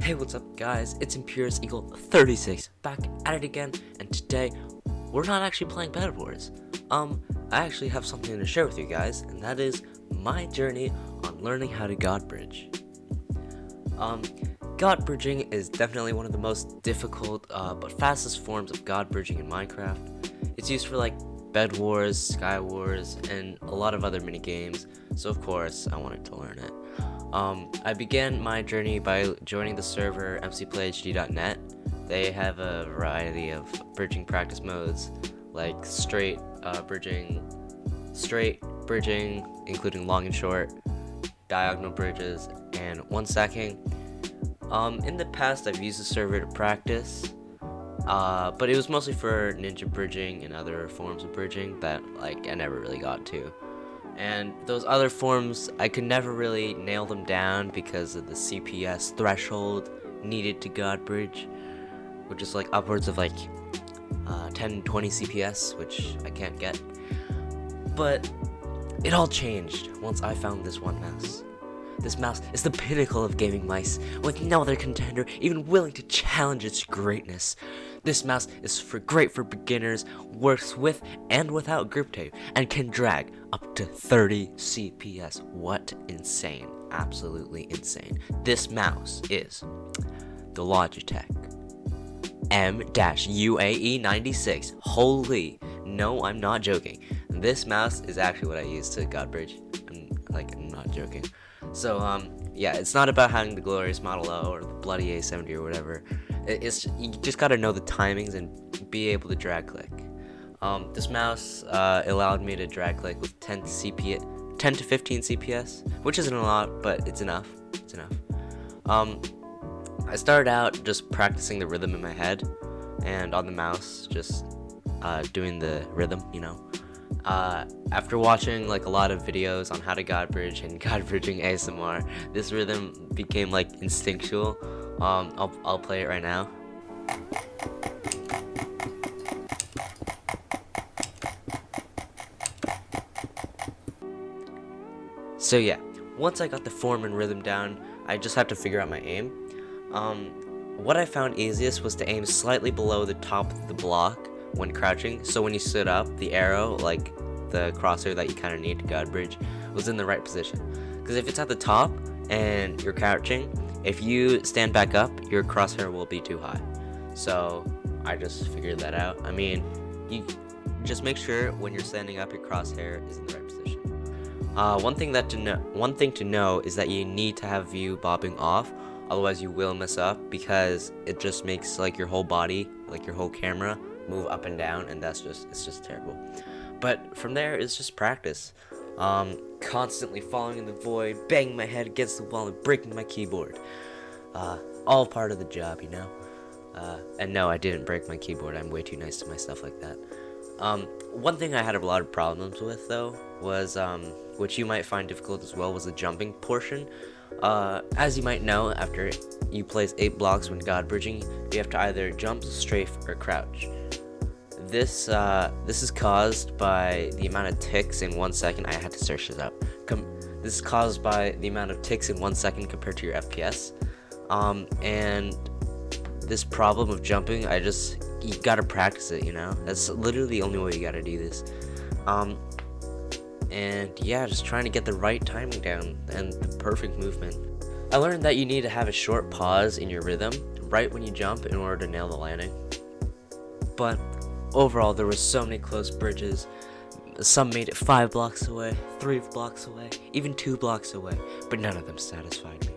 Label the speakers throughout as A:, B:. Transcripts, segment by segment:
A: Hey, what's up guys, it's Imperious Eagle 36 back at it again, and today we're not actually playing bedwars. I actually have something to share with you guys, and that is my journey on learning how to Godbridge. Godbridging is definitely one of the most difficult but fastest forms of Godbridging in Minecraft. It's used for like Bed Wars, Sky Wars, and a lot of other mini games, so of course I wanted to learn it. I began my journey by joining the server mcplayhd.net. They have a variety of bridging practice modes, like straight bridging, including long and short, diagonal bridges, and one stacking. In the past, I've used the server to practice, but it was mostly for ninja bridging and other forms of bridging that I never really got to. And those other forms, I could never really nail them down because of the CPS threshold needed to Godbridge, which is like upwards of 10-20 CPS, which I can't get. But it all changed once I found this one mouse. This mouse is the pinnacle of gaming mice, with no other contender even willing to challenge its greatness. This mouse is great for beginners, works with and without grip tape, and can drag up to 30 CPS. What insane, absolutely insane. This mouse is the Logitech M-UAE96. Holy, no, I'm not joking. This mouse is actually what I use to Godbridge. I'm not joking. So, yeah, it's not about having the glorious Model O or the bloody A70 or whatever. You just gotta know the timings and be able to drag click. This mouse allowed me to drag click with 10 to 15 CPS, which isn't a lot, but it's enough. I started out just practicing the rhythm in my head and on the mouse, just doing the rhythm, you know. After watching a lot of videos on how to Godbridge and Godbridging ASMR, this rhythm became instinctual. I'll play it right now. So yeah, once I got the form and rhythm down, I just had to figure out my aim. What I found easiest was to aim slightly below the top of the block when crouching, so when you stood up, the arrow, the crosshair that you kind of need to Godbridge, was in the right position. Because if it's at the top and you're crouching, if you stand back up, your crosshair will be too high. So I just figured that out. I mean, you just make sure when you're standing up, your crosshair is in the right position. One thing to know is that you need to have view bobbing off, otherwise you will mess up, because it just makes your whole body, your whole camera, move up and down, and it's just terrible. But from there, it's just practice. Constantly falling in the void, banging my head against the wall, and breaking my keyboard. All part of the job, you know? And no, I didn't break my keyboard. I'm way too nice to myself like that. One thing I had a lot of problems with, though, was, which you might find difficult as well, was the jumping portion. As you might know, after you place 8 blocks when Godbridging, you have to either jump, strafe, or crouch. This is caused by the amount of ticks in 1 second. I had to search this up. This is caused by the amount of ticks in 1 second compared to your FPS. And this problem of jumping, you gotta practice it, you know? That's literally the only way you gotta do this. And yeah, just trying to get the right timing down and the perfect movement. I learned that you need to have a short pause in your rhythm right when you jump in order to nail the landing. But overall, there were so many close bridges. Some made it 5 blocks away, 3 blocks away, even 2 blocks away, but none of them satisfied me.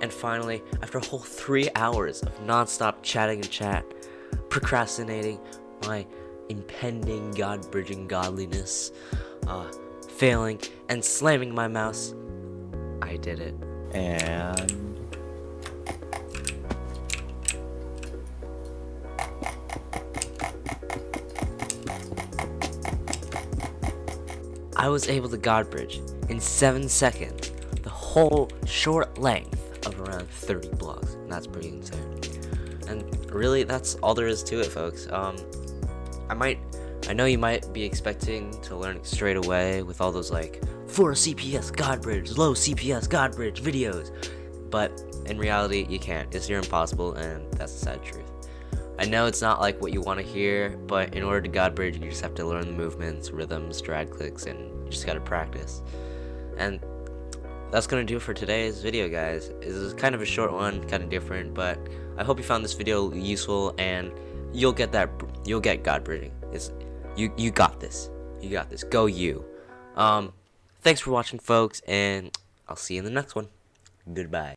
A: And finally, after a whole 3 hours of non-stop chatting and chat, procrastinating my impending Godbridging godliness, failing, and slamming my mouse, I did it.
B: And
A: I was able to Godbridge in 7 seconds, the whole short length of around 30 blocks, and that's pretty insane. And really, that's all there is to it, folks. I know you might be expecting to learn it straight away with all those 4 CPS Godbridge, low CPS Godbridge videos, but in reality, you can't. It's near impossible, and that's the sad truth. I know it's not like what you want to hear, but in order to Godbridge, you just have to learn the movements, rhythms, drag clicks, and you just gotta practice. And that's gonna do it for today's video, guys. This is kind of a short one, kind of different, but I hope you found this video useful, and you'll get Godbridging. You got this. You got this. Go you. Thanks for watching, folks, and I'll see you in the next one. Goodbye.